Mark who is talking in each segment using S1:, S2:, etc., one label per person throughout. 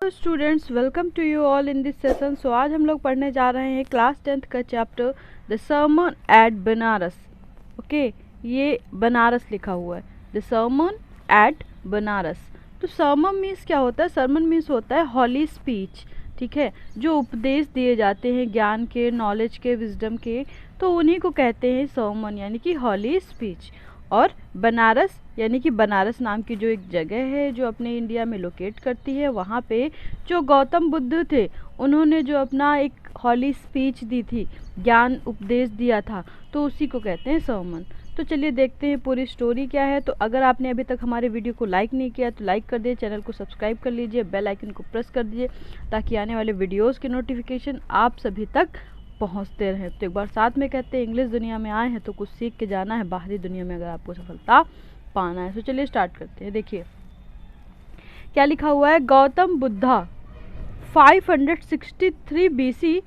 S1: Students, welcome to you all in this session. So आज हम लोग पढ़ने जा रहे हैं क्लास 10th का chapter the sermon at Benares. Okay, ये बनारस लिखा हुआ है, द सर्मन एट बनारस। तो सर्मन मीन्स क्या होता है? सर्मन मीन्स होता है हॉली स्पीच, ठीक है, जो उपदेश दिए जाते हैं ज्ञान के, नॉलेज के, विजडम के, तो उन्हीं को कहते हैं सर्मन यानी कि हॉली स्पीच। और बनारस यानी कि बनारस नाम की जो एक जगह है जो अपने इंडिया में लोकेट करती है, वहाँ पे जो गौतम बुद्ध थे उन्होंने जो अपना एक हॉली स्पीच दी थी, ज्ञान उपदेश दिया था, तो उसी को कहते हैं सर्मन। तो चलिए देखते हैं पूरी स्टोरी क्या है। तो अगर आपने अभी तक हमारे वीडियो को लाइक नहीं किया तो लाइक कर दीजिए, चैनल को सब्सक्राइब कर लीजिए, बेल आइकन को प्रेस कर दीजिए ताकि आने वाले वीडियोज़ के नोटिफिकेशन आप सभी तक पहुंचते रहें। तो एक बार साथ में कहते हैं, इंग्लिश दुनिया में आए हैं तो कुछ सीख के जाना है, बाहरी दुनिया में अगर आपको सफलता पाना है। तो चलिए स्टार्ट करते हैं। देखिए क्या लिखा हुआ है। Gautam Buddha 563 BC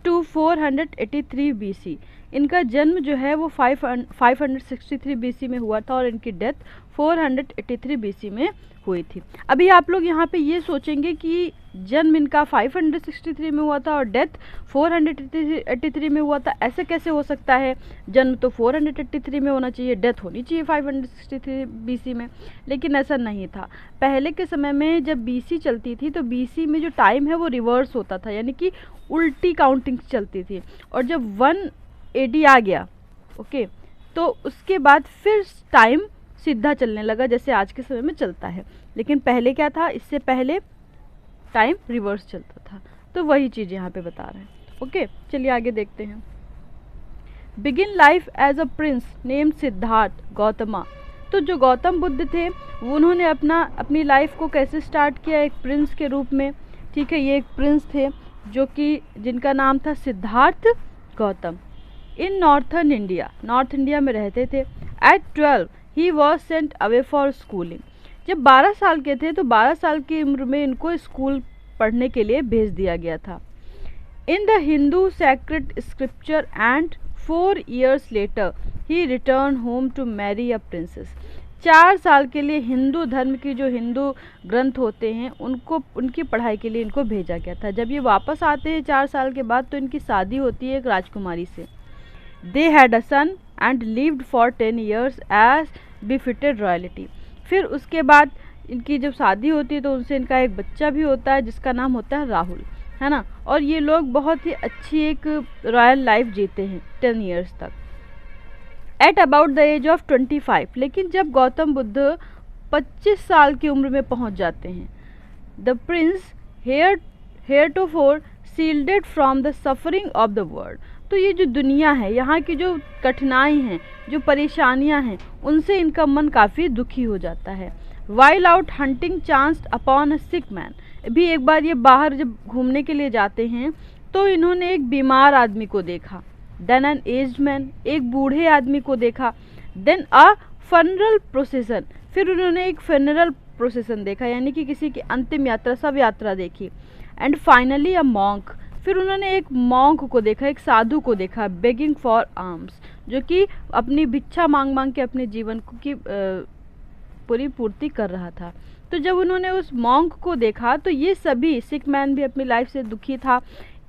S1: to 483 BC। इनका जन्म जो है वो 563 BC में हुआ था और इनकी डेथ 483 BC में हुई थी। अभी आप लोग यहाँ पे ये सोचेंगे कि जन्म इनका 563 में हुआ था और डेथ 483 में हुआ था, ऐसे कैसे हो सकता है? जन्म तो 483 में होना चाहिए, डेथ होनी चाहिए 563 BC में, लेकिन ऐसा नहीं था। पहले के समय में जब BC चलती थी तो BC में जो टाइम है वो रिवर्स होता था, यानी कि उल्टी काउंटिंग चलती थी। और जब 1 AD आ गया, ओके, तो उसके बाद फिर टाइम सीधा चलने लगा जैसे आज के समय में चलता है। लेकिन पहले क्या था? इससे पहले टाइम रिवर्स चलता था। तो वही चीज़ यहाँ पे बता रहे हैं। ओके, चलिए आगे देखते हैं। Begin life as a prince named Siddhartha Gautama. तो जो गौतम बुद्ध थे उन्होंने अपनी लाइफ को कैसे स्टार्ट किया? एक प्रिंस के रूप में, ठीक है। ये एक प्रिंस थे जो कि जिनका नाम था Siddhartha Gautam. In north India में रहते थे। At 12 he was sent away for schooling. जब 12 साल के थे तो 12 साल की उम्र में इनको स्कूल पढ़ने के लिए भेज दिया गया था। In the Hindu sacred scripture and 4 years later he return home to marry a princess. 4 साल के लिए हिंदू धर्म की जो हिंदू ग्रंथ होते हैं उनकी पढ़ाई के लिए इनको भेजा गया था। जब ये वापस आते हैं 4 साल के बाद तो इनकी शादी होती है एक राजकुमारी से। They had a son and lived for 10 years as befitted royalty. फिर उसके बाद इनकी जब शादी होती है तो उनसे इनका एक बच्चा भी होता है जिसका नाम होता है राहुल, है ना। और ये लोग बहुत ही अच्छी एक रॉयल लाइफ जीते हैं 10 years तक। At about the age of 25, लेकिन जब गौतम बुद्ध 25 साल की उम्र में पहुंच जाते हैं, the prince heretofore shielded from the suffering of the world. तो ये जो दुनिया है, यहाँ की जो कठिनाई हैं, जो परेशानियाँ हैं, उनसे इनका मन काफ़ी दुखी हो जाता है। While out hunting chanced upon a sick man. अभी एक बार ये बाहर जब घूमने के लिए जाते हैं तो इन्होंने एक बीमार आदमी को देखा। देन एन एज्ड मैन, एक बूढ़े आदमी को देखा। देन अ फनरल प्रोसेसन, फिर उन्होंने एक फनरल प्रोसेसन देखा, यानी कि किसी की अंतिम यात्रा, सब यात्रा देखी। एंड फाइनली अ मॉन्क, फिर उन्होंने एक मॉन्क को देखा, एक साधु को देखा, बेगिंग फॉर आर्म्स, जो कि अपनी भिक्षा मांग मांग के अपने जीवन की पूरी पूर्ति कर रहा था। तो जब उन्होंने उस मॉन्क को देखा तो ये सभी, सिक मैन भी अपनी लाइफ से दुखी था,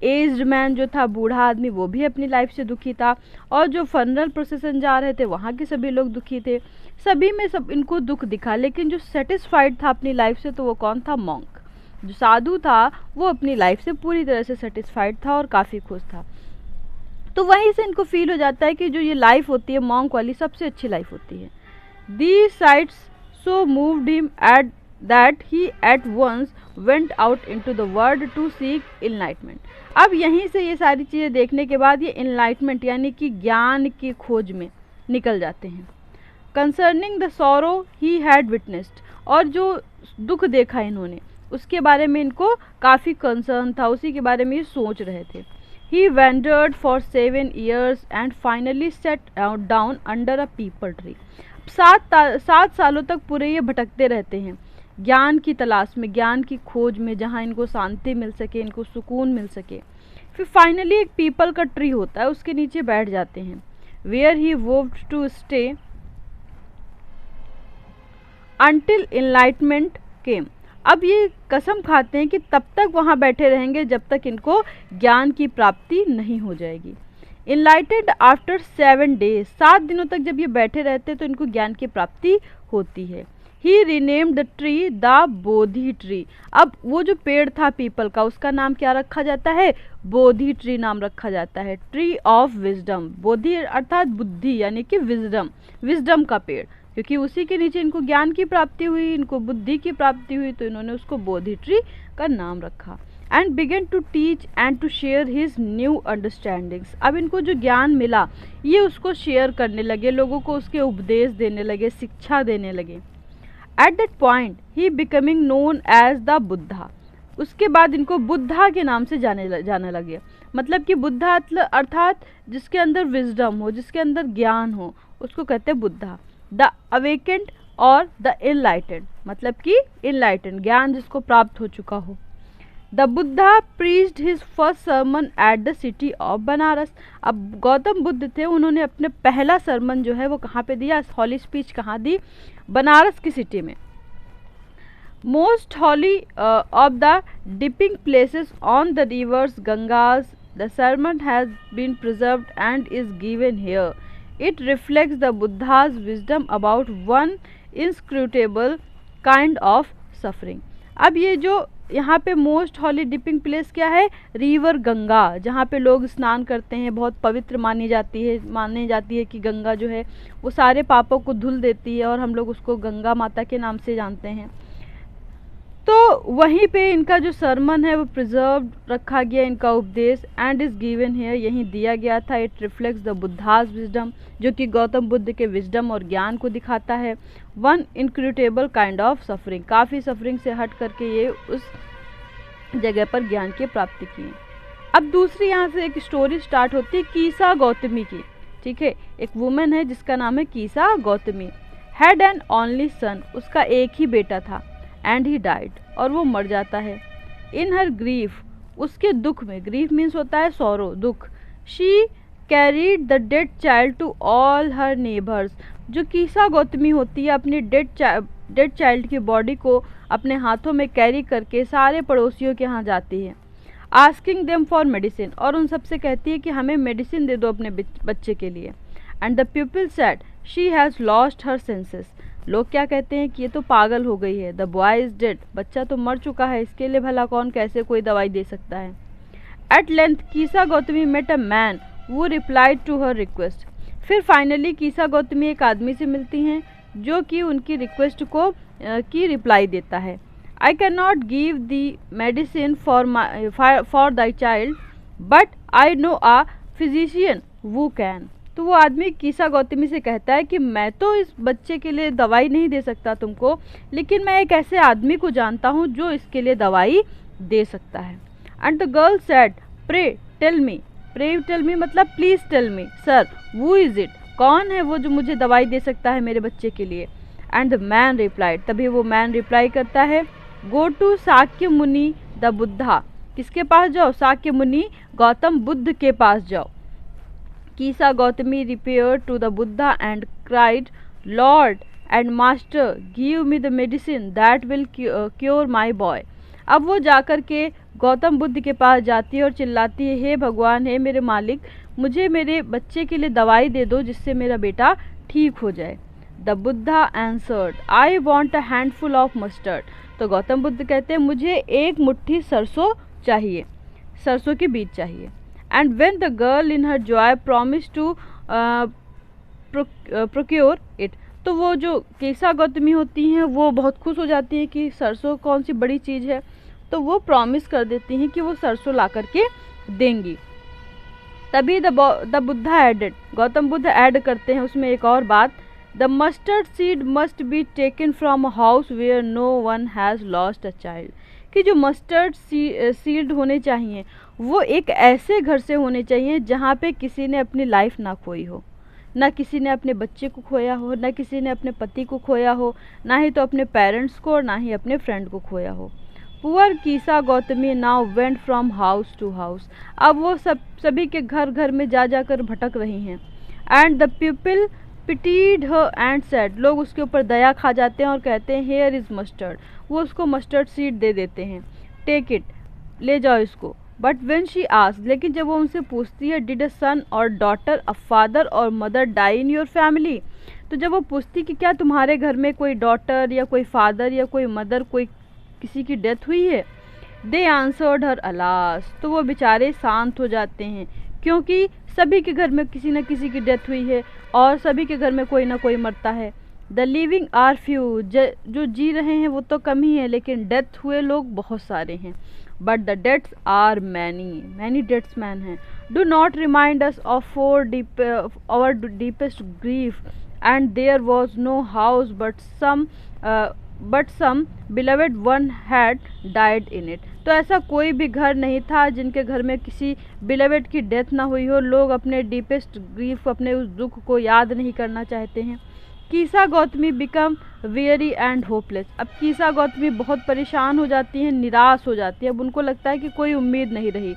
S1: एज्ड मैन जो था बूढ़ा आदमी वो भी अपनी लाइफ से दुखी था, और जो फनरल प्रोसेसन जा रहे थे वहाँ के सभी लोग दुखी थे। सभी में सब इनको दुख दिखा, लेकिन जो सेटिस्फाइड था अपनी लाइफ से तो वो कौन था? मॉन्क। जो साधु था वो अपनी लाइफ से पूरी तरह से सेटिस्फाइड था और काफ़ी खुश था। तो वहीं से इनको फील हो जाता है कि जो ये लाइफ होती है मॉन्क वाली, सबसे अच्छी लाइफ होती है। These sights so moved him at that he at once went out into the world to seek enlightenment. अब यहीं से ये सारी चीज़ें देखने के बाद ये इनलाइटमेंट यानी कि ज्ञान की खोज में निकल जाते हैं। Concerning the sorrow he had witnessed, और जो दुख देखा इन्होंने उसके बारे में इनको काफ़ी कंसर्न था, उसी के बारे में ये सोच रहे थे। He wandered for 7 years and finally set down under a peepal tree. 7 सालों तक पूरे ये भटकते रहते हैं ज्ञान की तलाश में, ज्ञान की खोज में, जहाँ इनको शांति मिल सके, इनको सुकून मिल सके। फिर फाइनली एक पीपल का ट्री होता है, उसके नीचे बैठ जाते हैं। Where he vowed to stay until enlightenment came। अब ये कसम खाते हैं कि तब तक वहाँ बैठे रहेंगे जब तक इनको ज्ञान की प्राप्ति नहीं हो जाएगी। इनलाइटेड आफ्टर 7 डेज, 7 दिनों तक जब ये बैठे रहते हैं तो इनको ज्ञान की प्राप्ति होती है। He renamed the tree the Bodhi tree. अब वो जो पेड़ था पीपल का, उसका नाम क्या रखा जाता है? बोधि ट्री नाम रखा जाता है। ट्री ऑफ विजडम, बोधि अर्थात बुद्धि यानी कि विजडम, विजडम का पेड़, क्योंकि उसी के नीचे इनको ज्ञान की प्राप्ति हुई, इनको बुद्धि की प्राप्ति हुई, तो इन्होंने उसको बोधि ट्री का नाम रखा। And began to teach and to share his new understandings. अब इनको जो ज्ञान मिला ये उसको शेयर करने लगे, लोगों को उसके उपदेश देने लगे, शिक्षा देने लगे। At that point he becoming known as the Buddha. उसके बाद इनको बुद्धा के नाम से जाने लगे। मतलब कि बुद्धा अर्थात जिसके अंदर विजडम हो, जिसके अंदर ज्ञान हो, उसको कहते हैं बुद्धा। द अवेकेंड और द इनलाइटेंड, मतलब कि इनलाइटेंड, ज्ञान जिसको प्राप्त हो चुका हो। The Buddha preached his first sermon at the city of Banaras. अब गौतम बुद्ध थे, उन्होंने अपने पहला सरमन जो है वो कहाँ पे दिया? हॉली स्पीच कहाँ दी? बनारस की सिटी में। Most holy of the dipping places on the rivers Ganges the sermon has been preserved and is given here. It reflects the Buddha's wisdom about one inscrutable kind of suffering. अब ये जो यहाँ पे most हॉली dipping place क्या है? River Ganga, जहाँ पे लोग स्नान करते हैं, बहुत पवित्र मानी जाती है कि गंगा जो है वो सारे पापों को धुल देती है और हम लोग उसको गंगा माता के नाम से जानते हैं। तो वहीं पे इनका जो सरमन है वो प्रिजर्व रखा गया, इनका उपदेश, एंड इज गिवन हियर, यहीं दिया गया था। It reflects the Buddha's wisdom, जो कि गौतम बुद्ध के विजडम और ज्ञान को दिखाता है। वन इनक्रूटेबल काइंड ऑफ सफरिंग, काफ़ी सफरिंग से हट करके ये उस जगह पर ज्ञान की प्राप्ति की। अब दूसरी यहाँ से एक स्टोरी स्टार्ट होती है कीसा गौतमी की। ठीक है, एक वुमेन है जिसका नाम है Kisa Gautami. Had an only son, उसका एक ही बेटा था। एंड ही डाइड, और वो मर जाता है। इन हर ग्रीफ, उसके दुख में, ग्रीफ मीन्स होता है सौरो, दुख। She carried the dead child to all her neighbours, जो कीसा गौतमी होती है अपनी डेड चाइल्ड की बॉडी को अपने हाथों में कैरी करके सारे पड़ोसियों के यहाँ जाती है। आस्किंग देम फॉर मेडिसिन, और उन सबसे कहती है कि हमें मेडिसिन दे दो अपने बच्चे के लिए। And the people said she has lost her senses, लोग क्या कहते हैं कि ये तो पागल हो गई है। द बॉय इज डेड, बच्चा तो मर चुका है, इसके लिए भला कौन कैसे कोई दवाई दे सकता है। At length Kisa Gotami met a man who replied to her request, फिर फाइनली कीसा गौतमी एक आदमी से मिलती हैं जो कि उनकी रिक्वेस्ट को की रिप्लाई देता है। I can not give thee medicine for thy child but I know a physician who can. तो वो आदमी कीसा गौतमी से कहता है कि मैं तो इस बच्चे के लिए दवाई नहीं दे सकता तुमको, लेकिन मैं एक ऐसे आदमी को जानता हूँ जो इसके लिए दवाई दे सकता है। And the girl said pray tell me मतलब please tell me sir who is it, कौन है वो जो मुझे दवाई दे सकता है मेरे बच्चे के लिए। एंड द मैन रिप्लाइड, तभी वो मैन रिप्लाई करता है गो टू साक्य मुनि द बुद्धा, किसके पास जाओ? साक्य मुनि गौतम बुद्ध के पास जाओ। कीसा Gautami repaired to the Buddha and cried, Lord and Master, give me the medicine that will cure my boy. अब वो जाकर के गौतम बुद्ध के पास जाती है और चिल्लाती है, हे भगवान, हे मेरे मालिक, मुझे मेरे बच्चे के लिए दवाई दे दो जिससे मेरा बेटा ठीक हो जाए। The Buddha answered, I want a handful of mustard. तो गौतम बुद्ध कहते हैं मुझे एक मुट्ठी सरसों चाहिए, सरसों के बीज चाहिए। And when the girl in her joy promised to procure it, तो वो जो कीसा गौतमी होती हैं वो बहुत खुश हो जाती हैं कि सरसों कौन सी बड़ी चीज़ है, तो वो प्रॉमिस कर देती हैं कि वो सरसों ला करके देंगी। तभी the Buddha added, Gautam Buddha add करते हैं उसमें एक और बात, the mustard seed must be taken from a house where no one has lost a child, कि जो मस्टर्ड सीड होने चाहिए वो एक ऐसे घर से होने चाहिए जहाँ पे किसी ने अपनी लाइफ ना खोई हो, ना किसी ने अपने बच्चे को खोया हो, ना किसी ने अपने पति को खोया हो, ना ही तो अपने पेरेंट्स को और ना ही अपने फ्रेंड को खोया हो। Poor Kisa Gotami now went from house to house, अब वो सभी के घर घर में जा जाकर भटक रही हैं। And the people pitied her and said, लोग उसके ऊपर दया खा जाते हैं और कहते हैं हेयर इज़ मस्टर्ड, वो उसको मस्टर्ड सीड दे देते हैं, टेक इट, ले जाओ इसको। बट वेन शी आस्क, लेकिन जब वो उनसे पूछती है did a son or daughter, a father or mother die in your family, तो जब वो पूछती कि क्या तुम्हारे घर में कोई डॉटर या कोई फादर या कोई मदर, कोई किसी की डेथ हुई है, दे आंसर्ड हर अलास, तो वो बेचारे शांत हो जाते हैं, क्योंकि सभी के घर में किसी न किसी की डेथ हुई है और सभी के घर में कोई ना कोई मरता है। द लिविंग आर फ्यू, जो जी रहे हैं वो तो कम ही है, लेकिन डेथ हुए लोग बहुत सारे हैं। But the deaths are many, many deaths man हैं। Do not remind us of our deepest grief, and there was no house but some beloved one had died in it, तो ऐसा कोई भी घर नहीं था जिनके घर में किसी बिलवेड की डेथ ना हुई हो। लोग अपने डीपेस्ट ग्रीफ, अपने उस दुख को याद नहीं करना चाहते हैं। Kisa Gautami become weary and hopeless, अब कीसा गौतमी बहुत परेशान हो जाती हैं, निराश हो जाती है, अब उनको लगता है कि कोई उम्मीद नहीं रही।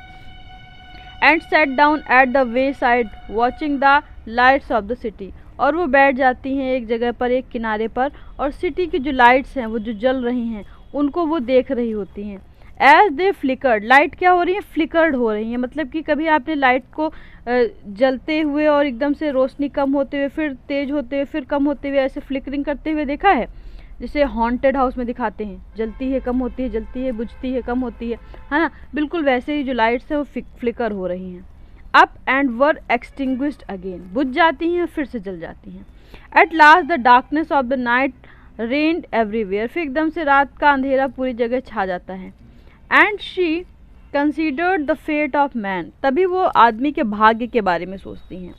S1: And set down at the way side watching the lights off the city, और वो बैठ जाती हैं एक जगह पर, एक किनारे पर, और सिटी की जो लाइट्स हैं वो जो जल रही हैं उनको वो देख रही होती हैं। एज दे फ्लिकर्ड, लाइट क्या हो रही है, फ्लिकर्ड हो रही हैं, मतलब कि कभी आपने लाइट को जलते हुए और एकदम से रोशनी कम होते हुए, फिर तेज होते हुए, फिर कम होते हुए, ऐसे फ्लिकरिंग करते हुए देखा है, जैसे हॉन्टेड हाउस में दिखाते हैं, जलती है कम होती है, जलती है बुझती है कम होती है ना, बिल्कुल वैसे ही जो लाइट्स है वो फ्लिकर हो रही हैं। Up and were extinguished again, बुझ जाती हैं फिर से जल जाती हैं। At last the darkness of the night rained everywhere, फिर एकदम से रात का अंधेरा पूरी जगह छा जाता है। And she considered the fate of man, तभी वो आदमी के भाग्य के बारे में सोचती हैं।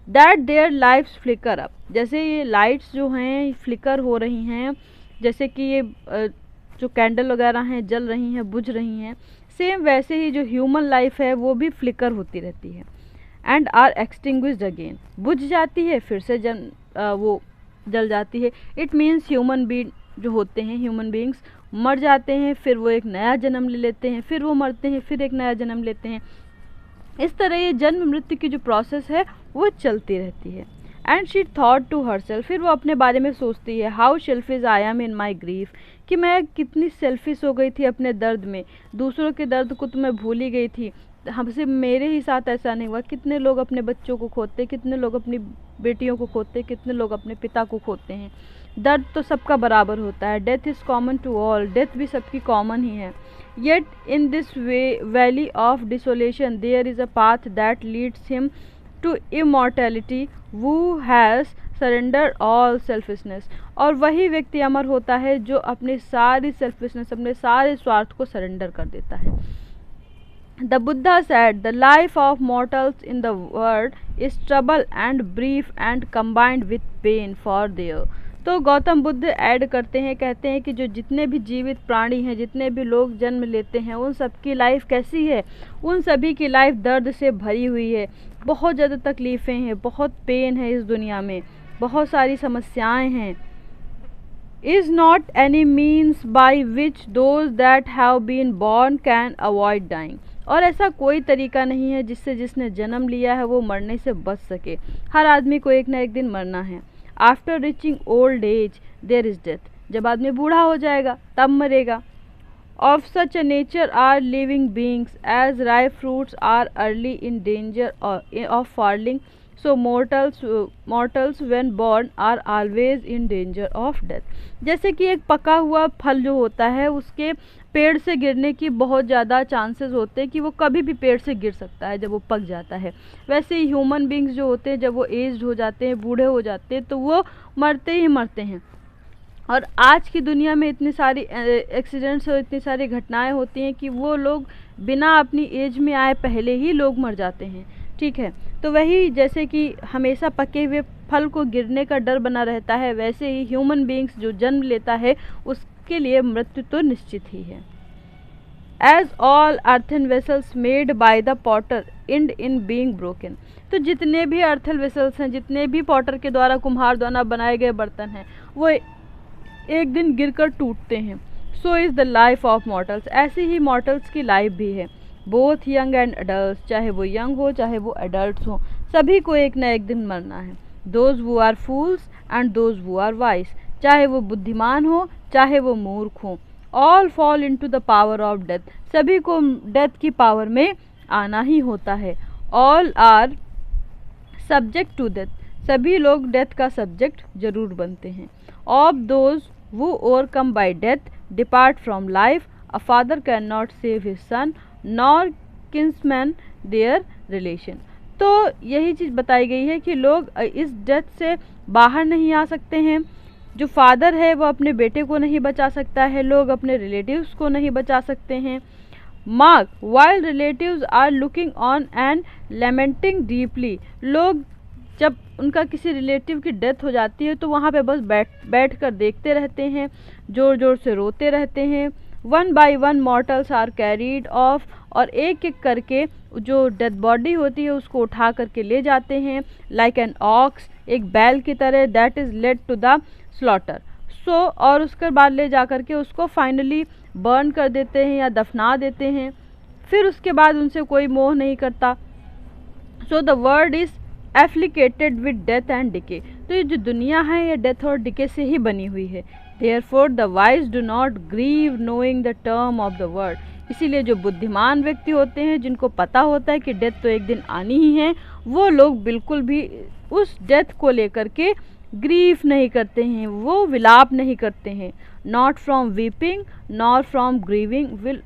S1: That their lives flicker up, जैसे ये लाइट्स जो हैं फ्लिकर हो रही हैं, जैसे कि ये जो कैंडल वगैरह हैं जल रही हैं, बुझ रही हैं, सेम वैसे ही जो ह्यूमन लाइफ है वो भी फ्लिकर होती रहती है। एंड आर एक्सटिंग्विश्ड अगेन, बुझ जाती है फिर से वो जल जाती है। इट मीन्स ह्यूमन बीइंग जो होते हैं, ह्यूमन बीइंग्स मर जाते हैं, फिर वो एक नया जन्म ले लेते हैं, फिर वो मरते हैं, फिर एक नया जन्म लेते हैं। इस तरह ये जन्म मृत्यु की जो प्रोसेस है वो चलती रहती है। And she thought to herself, फिर वो अपने बारे में सोचती है, how selfish I am in my grief, कि मैं कितनी सेल्फिश हो गई थी अपने दर्द में, दूसरों के दर्द को तो मैं भूल ही गई थी, हमसे मेरे ही साथ ऐसा नहीं हुआ। कितने लोग अपने बच्चों को खोते, कितने लोग अपनी बेटियों को खोते, कितने लोग अपने पिता को खोते हैं। दर्द तो सबका बराबर होता है, death is common to all, death भी सबकी कॉमन ही है। Yet in this valley of desolation there is a path that leads him to immortality who has surrendered all selfishness, और वही व्यक्ति अमर होता है जो अपनी सारी सेल्फिशनेस, अपने सारे स्वार्थ को सरेंडर कर देता है। The Buddha said, the life of mortals in the world is trouble and brief and combined with pain for their, तो गौतम बुद्ध ऐड करते हैं, कहते हैं कि जो जितने भी जीवित प्राणी हैं, जितने भी लोग जन्म लेते हैं, उन सबकी लाइफ कैसी है, उन सभी की लाइफ दर्द से भरी हुई है, बहुत ज़्यादा तकलीफ़ें हैं, बहुत पेन है इस दुनिया में, बहुत सारी समस्याएं हैं। Is not any means by which those that have been born can avoid dying, और ऐसा कोई तरीका नहीं है जिससे जिसने जन्म लिया है वो मरने से बच सके। हर आदमी को एक ना एक दिन मरना है। After reaching old age there is death, जब आदमी बूढ़ा हो जाएगा तब मरेगा। Of such a nature are living beings as ripe fruits are early in danger of falling, so mortals when born are always in danger of death, जैसे कि एक पका हुआ फल जो होता है उसके पेड़ से गिरने की बहुत ज़्यादा चांसेस होते हैं कि वो कभी भी पेड़ से गिर सकता है जब वो पक जाता है, वैसे ही ह्यूमन बींग्स जो होते हैं जब वो एज्ड हो जाते हैं, बूढ़े हो जाते हैं, तो वो मरते ही मरते हैं। और आज की दुनिया में इतनी सारी एक्सीडेंट्स और इतनी सारी घटनाएं होती हैं कि वो लोग बिना अपनी एज में आए पहले ही लोग मर जाते हैं। ठीक है, तो वही जैसे कि हमेशा पके हुए फल को गिरने का डर बना रहता है, वैसे ही ह्यूमन बींग्स जो जन्म लेता है उसके लिए मृत्यु तो निश्चित ही है। As all earthen vessels made by the potter end in being broken, तो जितने भी अर्थन वेसल्स हैं, जितने भी पॉटर के द्वारा, कुम्हार द्वारा बनाए गए बर्तन हैं, वो एक दिन गिरकर टूटते हैं। So is the life of mortals, ऐसे ही मॉर्टल्स की लाइफ भी है। बोथ यंग एंड एडल्ट, चाहे वो यंग हो चाहे वो एडल्ट हो, सभी को एक ना एक दिन मरना है। Those who are fools and those who are wise, चाहे वो बुद्धिमान हो चाहे वो मूर्ख हो, all fall into the power of death, सभी को डेथ की पावर में आना ही होता है। All are subject to death, सभी लोग डेथ का सब्जेक्ट जरूर बनते हैं। Of those who overcome by death depart from life, a father can not save his son nor kinsmen their relation. तो यही चीज़ बताई गई है कि लोग इस डेथ से बाहर नहीं आ सकते हैं। जो फादर है वो अपने बेटे को नहीं बचा सकता है, लोग अपने रिलेटिव्स को नहीं बचा सकते हैं। Mark while relatives are looking on and lamenting deeply, लोग जब उनका किसी रिलेटिव की डेथ हो जाती है तो वहाँ पे बस बैठ कर देखते रहते हैं, ज़ोर ज़ोर से रोते रहते हैं। One by one mortals are carried off, और एक एक करके जो डेड बॉडी होती है उसको उठा करके ले जाते हैं, लाइक एन ऑक्स, एक बैल की तरह, that is led to the slaughter. So और उसके बाद ले जा करके उसको फाइनली बर्न कर देते हैं या दफना देते हैं, फिर उसके बाद उनसे कोई मोह नहीं करता। So the world is afflicted with death and decay, तो ये जो दुनिया है ये डेथ और डिके से ही बनी हुई है। Therefore the wise do not grieve knowing the term of the world, इसीलिए जो बुद्धिमान व्यक्ति होते हैं जिनको पता होता है कि डेथ तो एक दिन आनी ही है, वो लोग बिल्कुल भी उस डेथ को लेकर के ग्रीफ नहीं करते हैं, वो विलाप नहीं करते हैं। Not from weeping nor from grieving will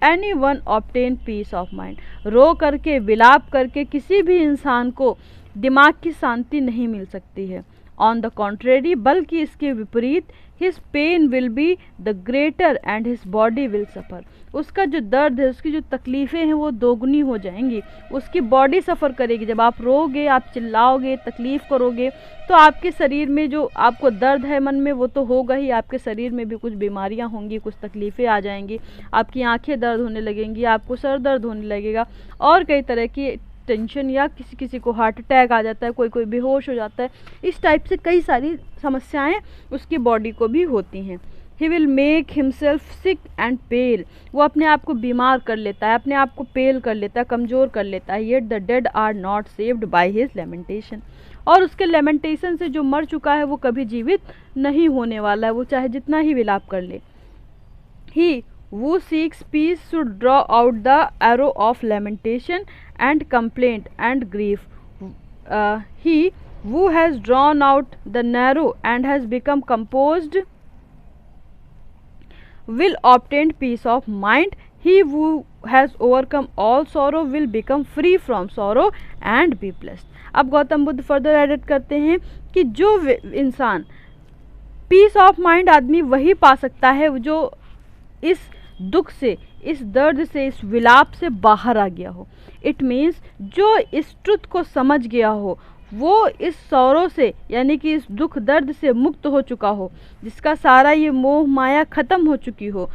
S1: anyone obtain peace of mind, रो करके विलाप करके किसी भी इंसान को दिमाग की शांति नहीं मिल सकती है। ऑन द कॉन्ट्रेरी, बल्कि इसके विपरीत, his pain will be the greater and his body will suffer, उसका जो दर्द है, उसकी जो तकलीफ़ें हैं वो दोगुनी हो जाएंगी, उसकी बॉडी सफ़र करेगी। जब आप रोगे, आप चिल्लाओगे, तकलीफ़ करोगे, तो आपके शरीर में जो आपको दर्द है मन में वो तो होगा ही, आपके शरीर में भी कुछ बीमारियां होंगी, कुछ तकलीफ़ें आ जाएंगी, आपकी आंखें दर्द होने लगेंगी, आपको सर दर्द होने लगेगा, और कई तरह की टेंशन, या किसी किसी को हार्ट अटैक आ जाता है, कोई कोई बेहोश हो जाता है, इस टाइप से कई सारी समस्याएं उसकी बॉडी को भी होती हैं। He will make himself sick and pale, वो अपने आप को बीमार कर लेता है, अपने आप को पेल कर लेता है, कमज़ोर कर लेता है। Yet the dead are not saved by his lamentation, और उसके लेमेंटेशन से जो मर चुका है वो कभी जीवित नहीं होने वाला है, वो चाहे जितना ही विलाप कर ले। ही who seeks peace should draw out the arrow of lamentation and complaint and grief. He who has drawn out the narrow and has become composed will obtain peace of mind. He who has overcome all sorrow will become free from sorrow and be blessed. अब Gautam Buddha further edit करते हैं कि जो इंसान piece of mind आदमी वही पा सकता है जो इस दुख से, इस दर्द से, इस विलाप से बाहर आ गया हो। इट मीन्स जो इस ट्रुथ को समझ गया हो, वो इस सौरों से यानी कि इस दुख दर्द से मुक्त हो चुका हो, जिसका सारा ये मोह माया ख़त्म हो चुकी हो,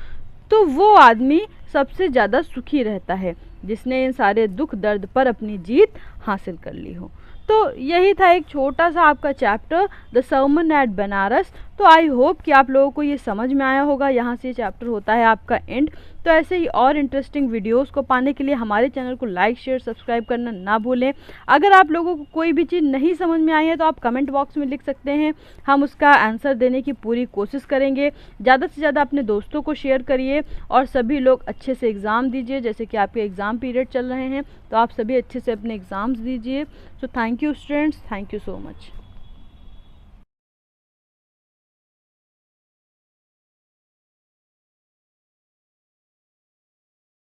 S1: तो वो आदमी सबसे ज़्यादा सुखी रहता है, जिसने इन सारे दुख दर्द पर अपनी जीत हासिल कर ली हो। तो यही था एक छोटा सा आपका chapter the sermon at Banaras. तो आई होप कि आप लोगों को ये समझ में आया होगा। यहाँ से ये चैप्टर होता है आपका एंड। तो ऐसे ही और इंटरेस्टिंग वीडियोस को पाने के लिए हमारे चैनल को लाइक शेयर सब्सक्राइब करना ना भूलें। अगर आप लोगों को कोई भी चीज़ नहीं समझ में आई है तो आप कमेंट बॉक्स में लिख सकते हैं, हम उसका आंसर देने की पूरी कोशिश करेंगे। ज़्यादा से ज़्यादा अपने दोस्तों को शेयर करिए और सभी लोग अच्छे से एग्ज़ाम दीजिए। जैसे कि आपके एग्ज़ाम पीरियड चल रहे हैं तो आप सभी अच्छे से अपने एग्ज़ाम्स दीजिए। So thank you students, thank you so much.